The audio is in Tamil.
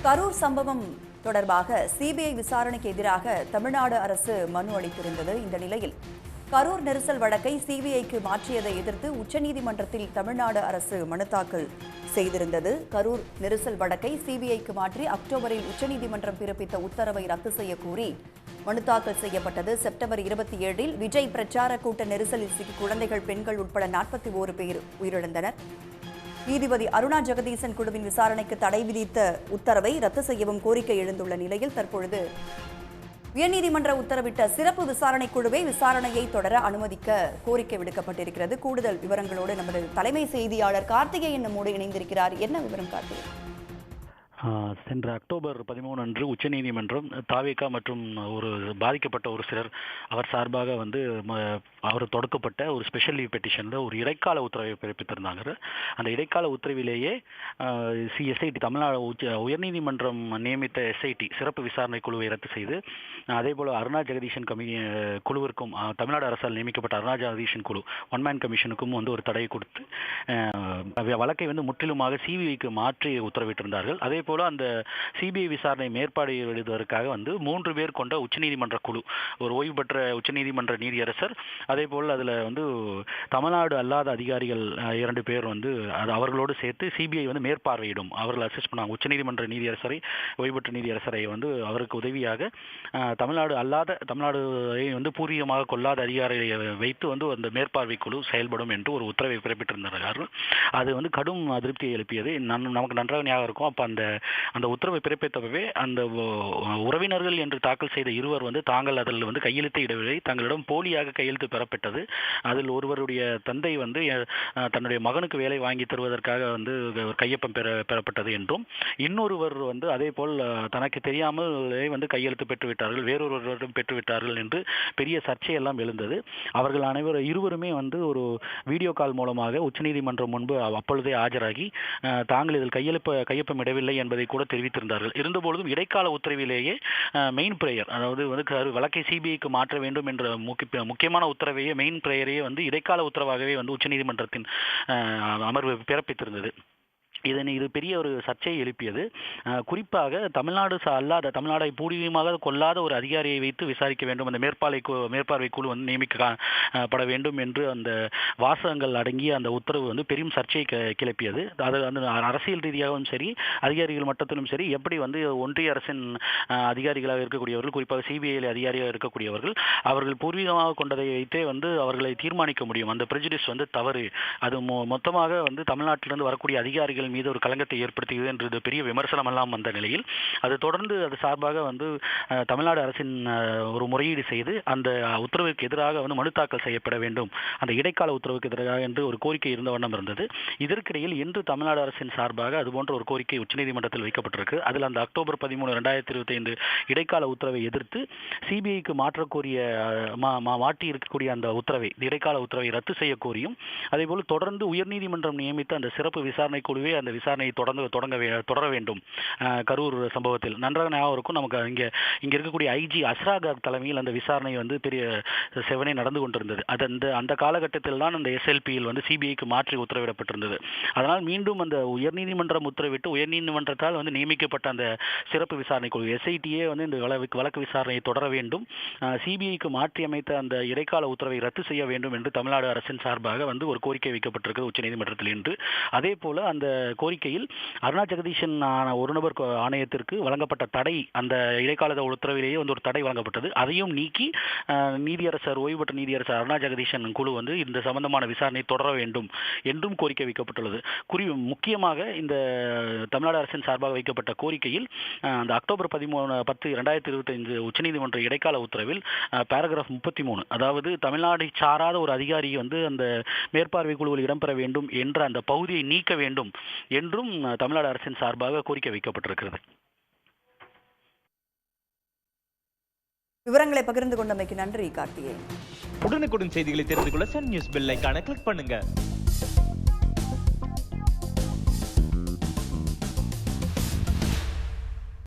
கரூர் சம்பவம் தொடர்பாக சிபிஐ விசாரணைக்கு எதிராக தமிழ்நாடு அரசு மனு அளித்திருந்தது. இந்த நிலையில் கரூர் நெரிசல் வழக்கை சிபிஐக்கு மாற்றியதை எதிர்த்து உச்சநீதிமன்றத்தில் தமிழ்நாடு அரசு மனு தாக்கல் செய்திருந்தது. கரூர் நெரிசல் வழக்கை சிபிஐக்கு மாற்றி அக்டோபரில் உச்சநீதிமன்றம் பிறப்பித்த உத்தரவை ரத்து செய்ய கோரி மனு தாக்கல் செய்யப்பட்டது. செப்டம்பர் 27இல் விஜய் பிரச்சார கூட்ட நெரிசலில் சிக்கி குழந்தைகள், பெண்கள் உட்பட 41 பேர் உயிரிழந்தனர். நீதிபதி அருணா ஜெகதீசன் குழுவின் விசாரணைக்கு தடை விதித்த உத்தரவை ரத்து செய்யவும் கோரிக்கை எழுந்துள்ள நிலையில் தற்பொழுது உயர்நீதிமன்ற உத்தரவிட்ட சிறப்பு விசாரணை குழுவை விசாரணையை தொடர அனுமதிக்க கோரிக்கை விடுக்கப்பட்டிருக்கிறது. கூடுதல் விவரங்களோடு நமது தலைமை செய்தியாளர் கார்த்திகேயன் நம்மோடு இணைந்திருக்கிறார். என்ன விவரம் கார்த்திகேயன்? சென்ற அக்டோபர் 13 அன்று உச்சநீதிமன்றம் தாவேகா மற்றும் ஒரு பாதிக்கப்பட்ட ஒரு சிலர் அவர் சார்பாக அவர் தொடுக்கப்பட்ட ஒரு ஸ்பெஷல் லீவ் பெட்டிஷனில் ஒரு இடைக்கால உத்தரவை பிறப்பித்திருந்தாங்க. அந்த இடைக்கால உத்தரவிலேயே எஸ்ஐடி தமிழ்நாடு உயர்நீதிமன்றம் நியமித்த எஸ்ஐடி சிறப்பு விசாரணை குழுவை ரத்து செய்து, அதே போல் அருணா ஜெகதீசன் குழுவிற்கும் தமிழ்நாடு அரசால் நியமிக்கப்பட்ட அருணா ஜெகதீசன் குழு ஒன்மேன் கமிஷனுக்கும் ஒரு தடையை கொடுத்து வழக்கை முற்றிலுமாக சிபிஐக்கு மாற்றி உத்தரவிட்டிருந்தார்கள். அதே போல அந்த சிபிஐ விசாரணை மேற்பார்வையிடுவதற்காக 3 பேர் கொண்ட உச்சநீதிமன்ற குழு, ஒரு ஓய்வு பெற்ற உச்சநீதிமன்ற நீதியரசர், அதே போல் அதில் தமிழ்நாடு அல்லாத அதிகாரிகள் 2 பேர் அவர்களோடு சேர்த்து சிபிஐ மேற்பார்வையிடும், அவர்கள் அசிஸ்ட் பண்ணாங்க. உச்சநீதிமன்ற நீதியரசரை, ஓய்வு பெற்ற நீதியரசரை அவருக்கு உதவியாக தமிழ்நாடு பூர்வீகமாக கொள்ளாத அதிகாரிகளை வைத்து அந்த மேற்பார்வை குழு செயல்படும் என்று ஒரு உத்தரவை பிறப்பித்திருந்தார்கள். அது கடும் அதிருப்தியை எழுப்பியது. நமக்கு நன்றாக ஞாபகம் இருக்கும். அப்போ அந்த உத்தரவை பிறப்பித்தவே அந்த உறவினர்கள் என்று தாக்கல் செய்த இருவர் தாங்கள் அதில் கையெழுத்தை இடவில்லை, தங்களிடம் போலியாக கையெழுத்து பெறப்பட்டது. அதில் ஒருவருடைய தந்தை தன்னுடைய மகனுக்கு வேலை வாங்கி தருவதற்காக கையொப்பம் பெறப்பட்டது என்றும், இன்னொருவர் அதே போல் தனக்கு தெரியாமலே கையெழுத்து பெற்றுவிட்டார்கள், வேறொருவரிடம் பெற்றுவிட்டார்கள் என்று பெரிய சர்ச்சையெல்லாம் எழுந்தது. அவர்கள் இருவருமே ஒரு வீடியோ கால் மூலமாக உச்சநீதிமன்றம் முன்பு அப்பொழுதே ஆஜராகி தாங்கள் இதில் கையொப்பம் இடவில்லை என்பதை கூட தெரிவித்திருந்தார்கள். இருந்தபொழுதும் இடைக்கால உத்தரவிலேயே மெயின் பிரேயர், அதாவது வழக்கை சிபிஐக்கு மாற்ற வேண்டும் என்ற முக்கியமான உத்தரவையே, மெயின் பிரேயரையே இடைக்கால உத்தரவாகவே உச்சநீதிமன்றத்தின் அமர்வு பிறப்பித்திருந்தது. இது பெரிய ஒரு சர்ச்சையை எழுப்பியது. குறிப்பாக தமிழ்நாடை பூர்வீகமாக கொள்ளாத ஒரு அதிகாரியை வைத்து விசாரிக்க வேண்டும், அந்த மேற்பார்வை குழு நியமிக்கப்பட வேண்டும் என்று அந்த வாசகங்கள் அடங்கிய அந்த உத்தரவு பெரும் சர்ச்சையை கிளப்பியது. அது அரசியல் ரீதியாகவும் சரி, அதிகாரிகள் மட்டத்திலும் சரி, எப்படி ஒன்றிய அரசின் அதிகாரிகளாக இருக்கக்கூடியவர்கள், குறிப்பாக சிபிஐ அதிகாரியாக இருக்கக்கூடியவர்கள், அவர்கள் பூர்வீகமாக கொண்டதை வைத்தே அவர்களை தீர்மானிக்க முடியும். அந்த பிரெஜுடிஸ் தவறு. அது மொத்தமாக தமிழ்நாட்டிலிருந்து வரக்கூடிய அதிகாரிகள் மீது ஒரு கலங்கத்தை ஏற்படுத்தியது என்று பெரிய விமர்சனம் எல்லாம் வந்த நிலையில் அது தொடர்ந்து அது சார்பாக தமிழ்நாடு அரசின் ஒரு முறையீடு செய்து அந்த உத்தரவுக்கு எதிராக மனு தாக்கல் செய்யப்பட வேண்டும், அந்த இடைக்கால உத்தரவுக்கு எதிராக என்று ஒரு கோரிக்கை இருந்த வண்ணம் இருந்தது. இதற்கிடையில் இன்று தமிழ்நாடு அரசின் சார்பாக அதுபோன்ற ஒரு கோரிக்கை உச்சநீதிமன்றத்தில் வைக்கப்பட்டிருக்கு. அதில் அந்த அக்டோபர் 13, 2025 இடைக்கால உத்தரவை எதிர்த்து சிபிஐக்கு மாற்றி இருக்கக்கூடிய அந்த உத்தரவை, இடைக்கால உத்தரவை ரத்து செய்ய கோரியும், அதேபோல் தொடர்ந்து உயர்நீதிமன்றம் நியமித்த அந்த சிறப்பு விசாரணை குழுவே அந்த விசாரணையை தொடர வேண்டும். கரூர் சம்பவத்தில் நன்றாக ஞாபகம் இருக்கும் நமக்கு. இங்க இருக்கக்கூடிய ஐஜி அஸ்ராகார் தலைமையில் அந்த விசாரணை பெரிய செவனே நடந்து கொண்டிருந்தது. அந்த காலகட்டத்தில் தான் அந்த எஸ்எல்பியில் சிபிஐக்கு மாற்றி உத்தரவிடப்பட்டிருந்தது. அதனால் மீண்டும் அந்த உயர்நீதிமன்றம் உத்தரவிட்டு உயர்நீதிமன்றத்தால் நியமிக்கப்பட்ட அந்த சிறப்பு விசாரணை குழு எஸ்ஐடியே இந்த வழக்கு விசாரணையை தொடர வேண்டும், சிபிஐக்கு மாற்றி அமைத்த அந்த இடைக்கால உத்தரவை ரத்து செய்ய வேண்டும் என்று தமிழ்நாடு அரசின் சார்பாக ஒரு கோரிக்கை வைக்கப்பட்டிருக்கு உச்சநீதிமன்றத்தில் என்று. அதே போல அந்த கோரிக்கையில் அருணா ஜெகதீசன் ஒரு நபர் ஆணையத்திற்கு வழங்கப்பட்ட தடை, அந்த இடைக்கால உத்தரவிலேயே ஒரு தடை வழங்கப்பட்டது. அதையும் நீக்கி நீதியரசர், ஓய்வு பெற்ற நீதியரசர் அருணா ஜெகதீசன் குழு இந்த சம்பந்தமான விசாரணை தொடர வேண்டும் என்றும் கோரிக்கை வைக்கப்பட்டுள்ளது. முக்கியமாக இந்த தமிழ்நாடு அரசின் சார்பாக வைக்கப்பட்ட கோரிக்கையில் அந்த அக்டோபர் 10, 2025 உச்சநீதிமன்ற இடைக்கால உத்தரவில் பேராகிராஃப் 33, அதாவது தமிழ்நாடு சாராத ஒரு அதிகாரி அந்த மேற்பார்வை குழுவில் இடம்பெற வேண்டும் என்ற அந்த பகுதியை நீக்க வேண்டும் என்றும் தமிழ்நாடு அரசின் சார்பாக கோரிக்கை வைக்கப்பட்டிருக்கிறது. விவரங்களை பகிர்ந்து கொண்டமைக்கு நன்றி கார்த்திகேயன். உடனுக்குடன் செய்திகளை தெரிந்து கொள்ள சன் நியூஸ் பெல் ஐகானை கிளிக் பண்ணுங்க.